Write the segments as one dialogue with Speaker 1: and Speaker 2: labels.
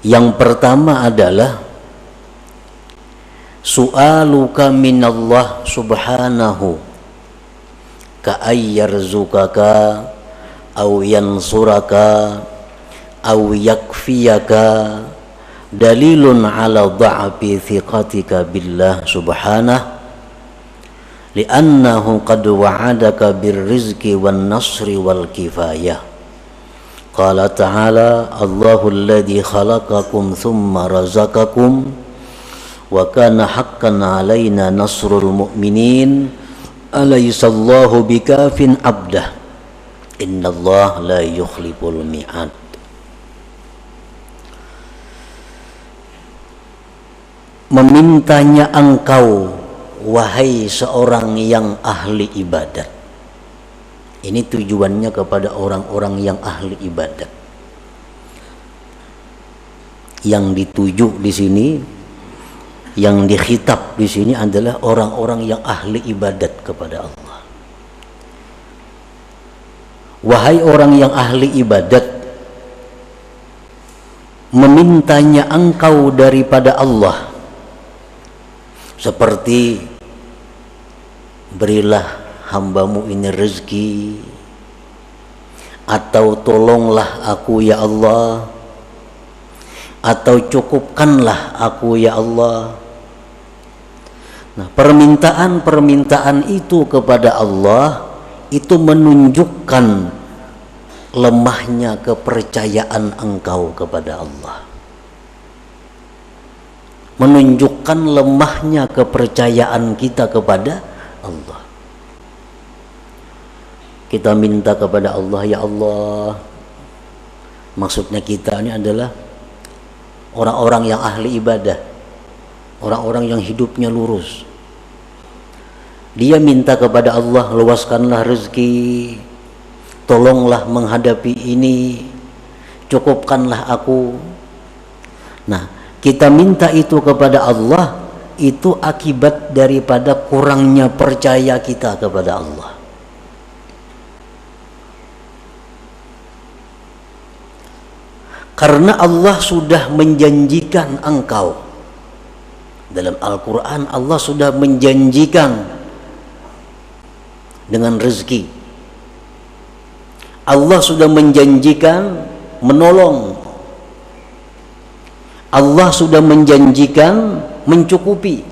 Speaker 1: Yang pertama adalah su'aluka minallah subhanahu ka'ayyarzuqaka aw yansuraka aw yakfiyaka dalilun ala dha'fi thiqatika billah subhanahu li'annahu qad wa'adaka birrizqi wan nasri wal kifayah. Qala ta'ala Allahu alladhi khalaqakum thumma razaqakum wa kana haqqan 'alaina nasrul mu'minin alaysallahu bikafin 'abdah innallaha la yukhliful mi'ad. Memintanya engkau wahai seorang yang ahli ibadat. Ini tujuannya kepada orang-orang yang ahli ibadat. Yang dituju di sini, yang dikhitab di sini adalah orang-orang yang ahli ibadat kepada Allah. Wahai orang yang ahli ibadat, memintanya engkau daripada Allah seperti berilah hambamu ini rezeki, atau tolonglah aku ya Allah, atau cukupkanlah aku ya Allah. Nah, permintaan-permintaan itu kepada Allah itu menunjukkan lemahnya kepercayaan engkau kepada Allah, menunjukkan lemahnya kepercayaan kita kepada Allah. Kita minta kepada Allah, ya Allah, maksudnya kita ini adalah orang-orang yang ahli ibadah, orang-orang yang hidupnya lurus. Dia minta kepada Allah, luaskanlah rezeki, tolonglah menghadapi ini, cukupkanlah aku. Nah, kita minta itu kepada Allah, itu akibat daripada kurangnya percaya kita kepada Allah. Karena Allah sudah menjanjikan engkau. Dalam Al-Quran Allah sudah menjanjikan dengan rezeki. Allah sudah menjanjikan menolong. Allah sudah menjanjikan mencukupi.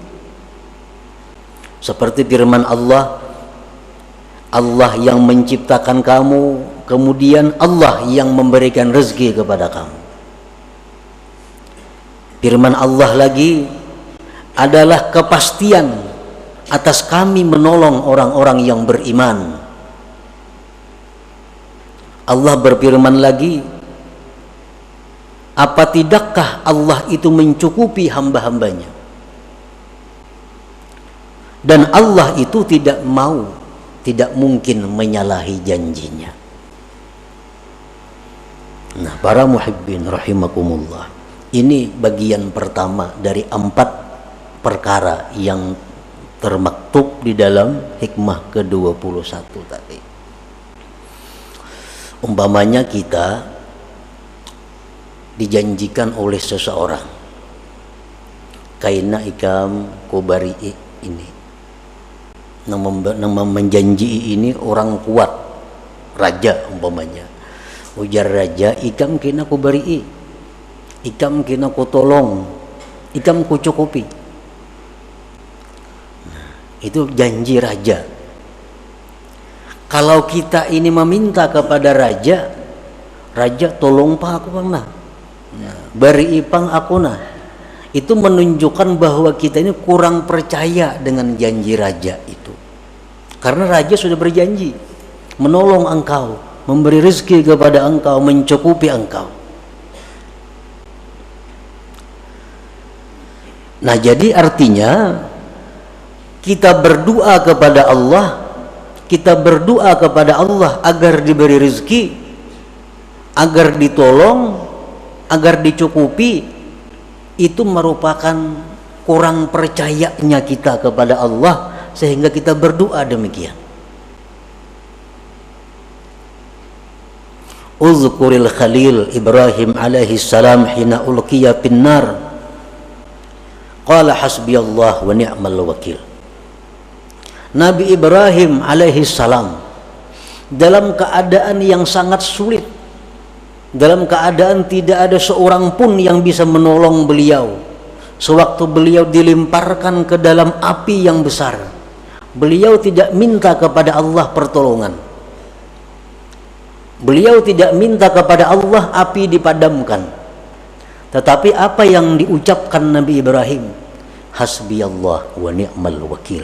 Speaker 1: Seperti firman Allah, Allah yang menciptakan kamu, kemudian Allah yang memberikan rezeki kepada kamu. Firman Allah lagi adalah kepastian atas kami menolong orang-orang yang beriman. Allah berfirman lagi, apa tidakkah Allah itu mencukupi hamba-hambanya? Dan Allah itu tidak mau, tidak mungkin menyalahi janjinya. Nah, para muhibbin rahimakumullah, ini bagian pertama dari 4 perkara yang termaktub di dalam hikmah ke-21 tadi. Umpamanya kita dijanjikan oleh seseorang, kaina ikam kubari'i ini, nama menjanji ini orang kuat, raja umpamanya, ujar raja, ikam kina kubari'i, ikam kina ku tolong, ikam ku cukupi. Nah, itu janji raja. Kalau kita ini meminta kepada raja, raja tolong pak aku pang nah, beri ipang aku nah, itu menunjukkan bahwa kita ini kurang percaya dengan janji raja itu. Karena raja sudah berjanji menolong engkau, memberi rezeki kepada engkau, mencukupi engkau. Nah, jadi artinya kita berdoa kepada Allah, kita berdoa kepada Allah agar diberi rezeki, agar ditolong, agar dicukupi, itu merupakan kurang percayanya kita kepada Allah sehingga kita berdoa demikian. uzkuril khalil Ibrahim alaihi salam hina ulqiya finnar qala hasbiyallah wa ni'mal wakil. Nabi Ibrahim alaihi salam dalam keadaan yang sangat sulit, dalam keadaan tidak ada seorang pun yang bisa menolong beliau, sewaktu beliau dilemparkan ke dalam api yang besar, beliau tidak minta kepada Allah pertolongan. Beliau tidak minta kepada Allah api dipadamkan. Tetapi apa yang diucapkan Nabi Ibrahim? Hasbiyallah wa ni'mal wakil.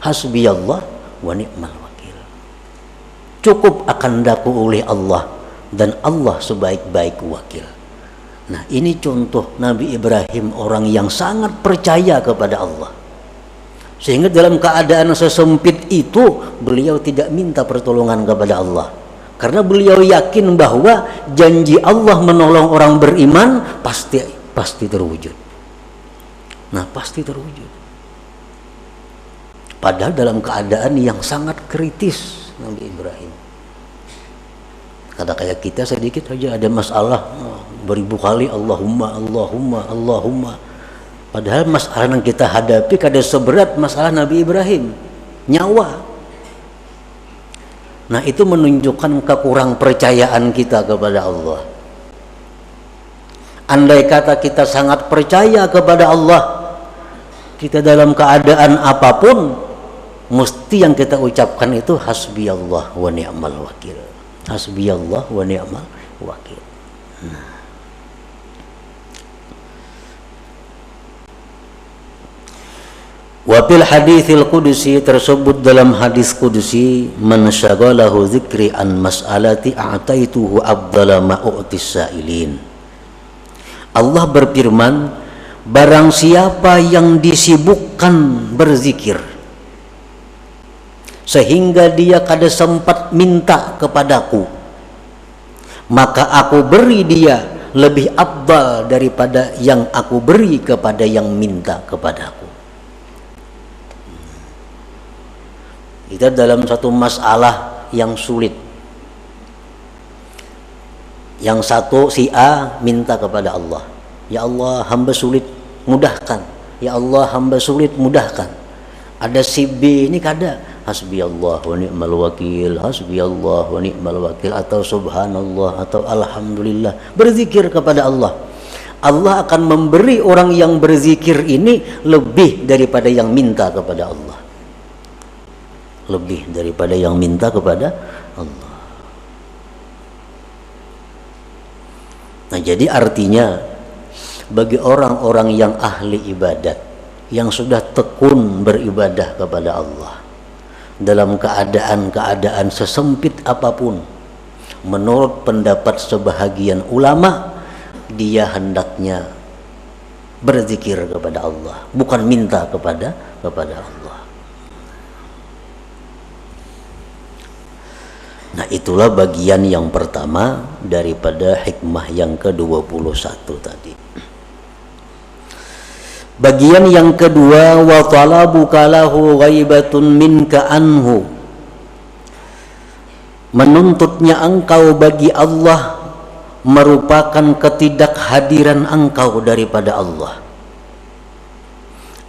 Speaker 1: Hasbiyallah wa ni'mal wakil. Cukup akan daku oleh Allah, dan Allah sebaik-baik wakil. Nah, ini contoh Nabi Ibrahim, orang yang sangat percaya kepada Allah. Sehingga dalam keadaan sesempit itu beliau tidak minta pertolongan kepada Allah, karena beliau yakin bahwa janji Allah menolong orang beriman pasti terwujud. Nah, pasti terwujud. Padahal dalam keadaan yang sangat kritis Nabi Ibrahim. Kata kayak kita sedikit saja ada masalah, beribu kali Allahumma Allahumma Allahumma. Padahal masalah yang kita hadapi kada seberat masalah Nabi Ibrahim, nyawa. Nah, itu menunjukkan kekurang percayaan kita kepada Allah. Andai kata kita sangat percaya kepada Allah, kita dalam keadaan apapun mesti yang kita ucapkan itu hasbiyallah wa ni'mal wakil. Hasbiyallah wa ni'mal wakil. Nah. Wa fil haditsil qudsi, tersebut dalam hadis qudsi, man syaghalahu dzikri an mas'alati a'taituhu afdala ma u'tis sa'ilin. Allah berfirman, barang siapa yang disibukkan berzikir sehingga dia kada sempat minta kepadaku, maka aku beri dia lebih afdal daripada yang aku beri kepada yang minta kepadaku. Kita dalam satu masalah yang sulit, yang satu si A minta kepada Allah, ya Allah hamba sulit mudahkan, ya Allah hamba sulit mudahkan. Ada si B ini kada, hasbiyallah wa ni'mal wakil, hasbiyallah wa ni'mal wakil, atau subhanallah, atau alhamdulillah, berzikir kepada Allah. Allah akan memberi orang yang berzikir ini lebih daripada yang minta kepada Allah, lebih daripada yang minta kepada Allah. Nah, jadi artinya bagi orang-orang yang ahli ibadat, yang sudah tekun beribadah kepada Allah dalam keadaan-keadaan sesempit apapun, menurut pendapat sebahagian ulama, dia hendaknya berzikir kepada Allah, bukan minta kepada Allah. Nah, itulah bagian yang pertama daripada hikmah yang ke-21 tadi. Bagian yang kedua, wa talabuka lahu ghaibatun minka anhu, menuntutnya engkau bagi Allah merupakan ketidakhadiran engkau daripada Allah.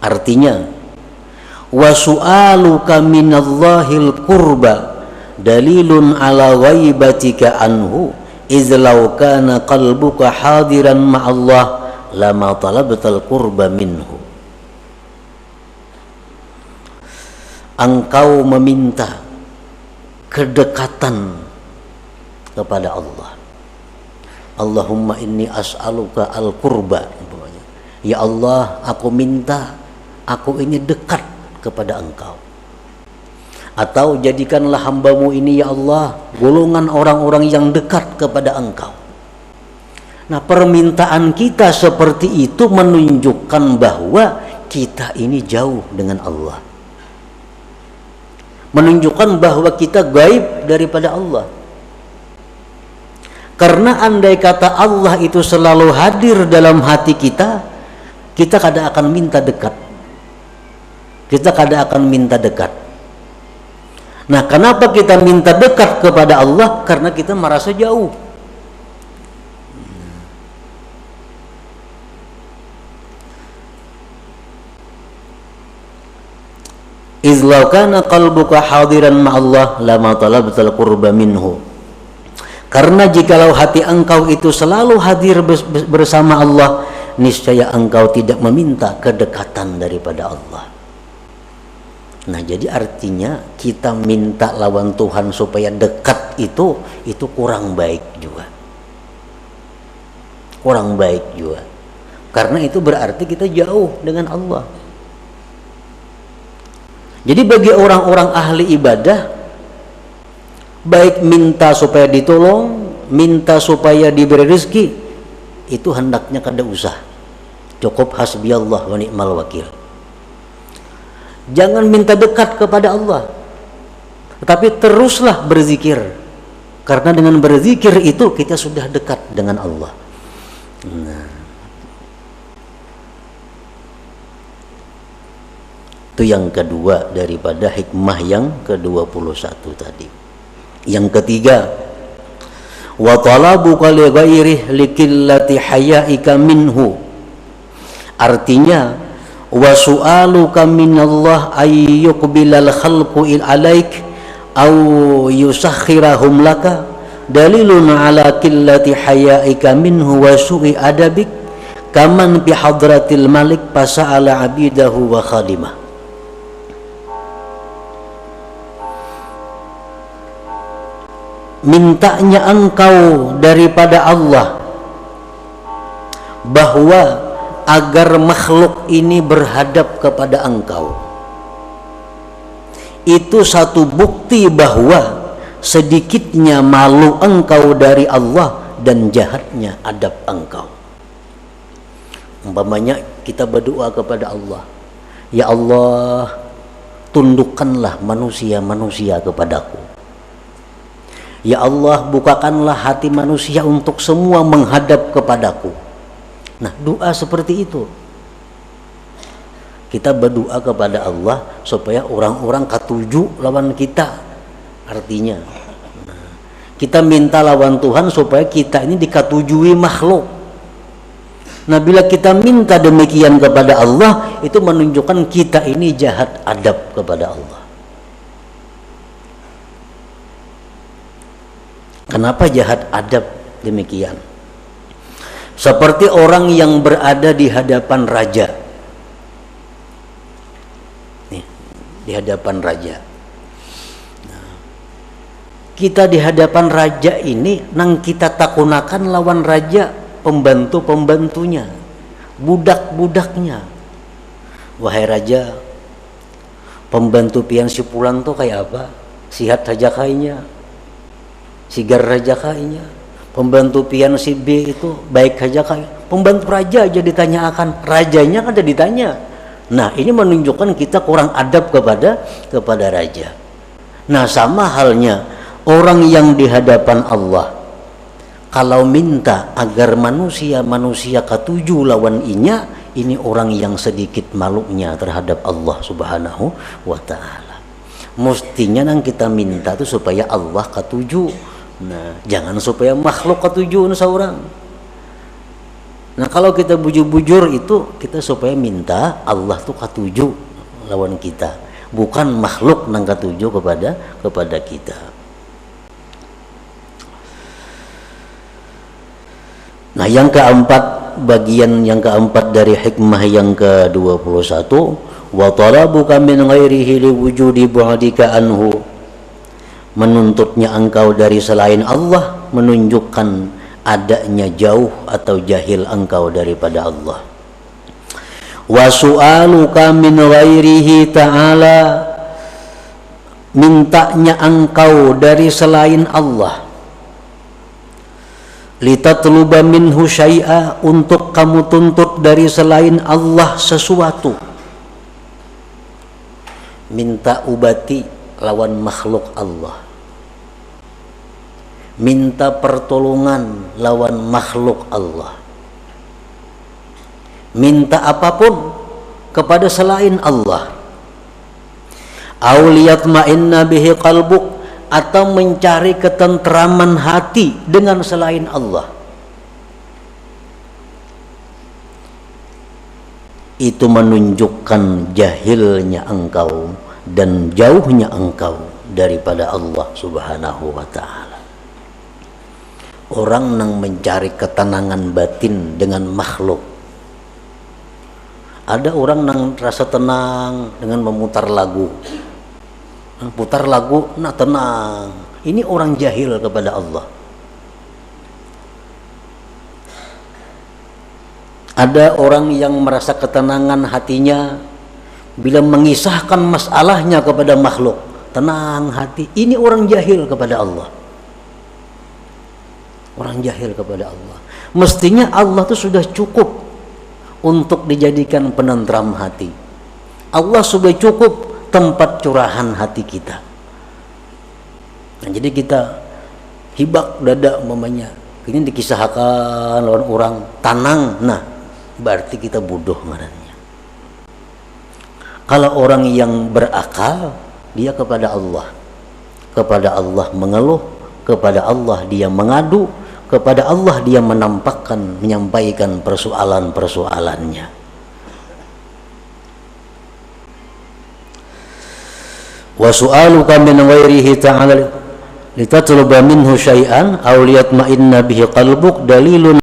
Speaker 1: Artinya, wa su'aluka minallahil qurba dalilun ala ghaibatika anhu, iz law kana qalbuka hadiran ma'allah lama talabtal qurba minhu. Engkau meminta kedekatan kepada Allah. Allahumma inni as'aluka al-qurba. Ya Allah, aku minta, aku ini dekat kepada engkau. Atau jadikanlah hambamu ini ya Allah golongan orang-orang yang dekat kepada engkau. Nah, permintaan kita seperti itu menunjukkan bahwa kita ini jauh dengan Allah, menunjukkan bahwa kita gaib daripada Allah. Karena andai kata Allah itu selalu hadir dalam hati kita, kita kada akan minta dekat, kita kada akan minta dekat. Nah, kenapa kita minta dekat kepada Allah? Karena kita merasa jauh. Izlau kana qalbuka hadiran ma'allah lama talabtal qurba minhu. Karena jikalau hati engkau itu selalu hadir bersama Allah, niscaya engkau tidak meminta kedekatan daripada Allah. Nah, jadi artinya kita minta lawan Tuhan supaya dekat itu kurang baik juga. Kurang baik juga. Karena itu berarti kita jauh dengan Allah. Jadi bagi orang-orang ahli ibadah, baik minta supaya ditolong, minta supaya diberi rezeki, itu hendaknya kada usah. Cukup hasbiyallah wa ni'mal wakil. Jangan minta dekat kepada Allah, tetapi teruslah berzikir. Karena dengan berzikir itu kita sudah dekat dengan Allah. Nah, itu yang kedua daripada hikmah yang ke-21 tadi. Yang ketiga, wa talabuka li ghairihi likillati hayaika minhu. Artinya, wa su'aluka minallah ay yuqbilal khalqu alaik aw yusakhirahum laka dalilun ala qillati hayaika minhu wa su'i adabik kaman bi hadratil malik fasa'ala abidahu wa khadimah. Mintanya engkau daripada Allah bahwa agar makhluk ini berhadap kepada engkau, itu satu bukti bahwa sedikitnya malu engkau dari Allah dan jahatnya adab engkau. Umpamanya kita berdoa kepada Allah, ya Allah, tundukkanlah manusia-manusia kepadaku. Ya Allah, bukakanlah hati manusia untuk semua menghadap kepadaku. Nah, doa seperti itu. Kita berdoa kepada Allah supaya orang-orang katuju lawan kita. Artinya, kita minta lawan Tuhan supaya kita ini dikatujui makhluk. Nah, bila kita minta demikian kepada Allah, itu menunjukkan kita ini jahat adab kepada Allah. Kenapa jahat adab demikian? Seperti orang yang berada di hadapan raja. Nih, di hadapan raja. Nah, kita di hadapan raja ini, nang kita takunakan lawan raja, pembantu-pembantunya, budak-budaknya. Wahai raja, pembantu pian si pulang tuh kayak apa? Sihat saja kayaknya. Sigar raja kayaknya, pembantu pian si B itu baik saja kayak. Pembantu raja aja ditanya akan, rajanya kan ada ditanya. Nah, ini menunjukkan kita kurang adab kepada raja. Nah, sama halnya orang yang di hadapan Allah, kalau minta agar manusia katuju lawan inya, ini orang yang sedikit malunya terhadap Allah Subhanahu wa ta'ala. Mestinya nang kita minta itu supaya Allah katuju. Nah, jangan supaya makhluk ketujuan seorang. Nah, kalau kita bujur-bujur itu kita supaya minta Allah tuh ketuju lawan kita, bukan makhluk nang ketuju kepada kita. Nah, yang keempat, bagian yang keempat dari hikmah yang ke-21, wa talabuka min ghairihi liwujudi bu'dika anhu. Menuntutnya engkau dari selain Allah menunjukkan adanya jauh atau jahil engkau daripada Allah. Wa su'aluka min ghairihi ta'ala, mintanya engkau dari selain Allah, litatluba minhu syai'a, untuk kamu tuntut dari selain Allah sesuatu. Minta ubati lawan makhluk Allah, minta pertolongan lawan makhluk Allah, minta apapun kepada selain Allah, Au liyatma'inna bihi qalbuk, atau mencari ketentraman hati dengan selain Allah. Itu menunjukkan jahilnya engkau dan jauhnya engkau daripada Allah Subhanahu wa ta'ala. Orang yang mencari ketenangan batin dengan makhluk. Ada orang yang rasa tenang dengan memutar lagu. Putar lagu, nah tenang. Ini orang jahil kepada Allah. Ada orang yang merasa ketenangan hatinya bila mengisahkan masalahnya kepada makhluk. Tenang hati. Ini orang jahil kepada Allah. Orang jahil kepada Allah. Mestinya Allah itu sudah cukup untuk dijadikan penentram hati. Allah sudah cukup tempat curahan hati kita. Nah, jadi kita hibak dada umpamanya. Ini dikisahkan lawan orang tanang. Nah, berarti kita bodoh ngarannya. Kalau orang yang berakal, dia kepada Allah. Kepada Allah mengeluh, kepada Allah dia mengadu, kepada Allah dia menyampaikan persoalan-persoalannya. Wa su'aluka min ghairihi ta'ala litatluba minhu syai'an aw liyatma'inna bihi qalbuk dalilun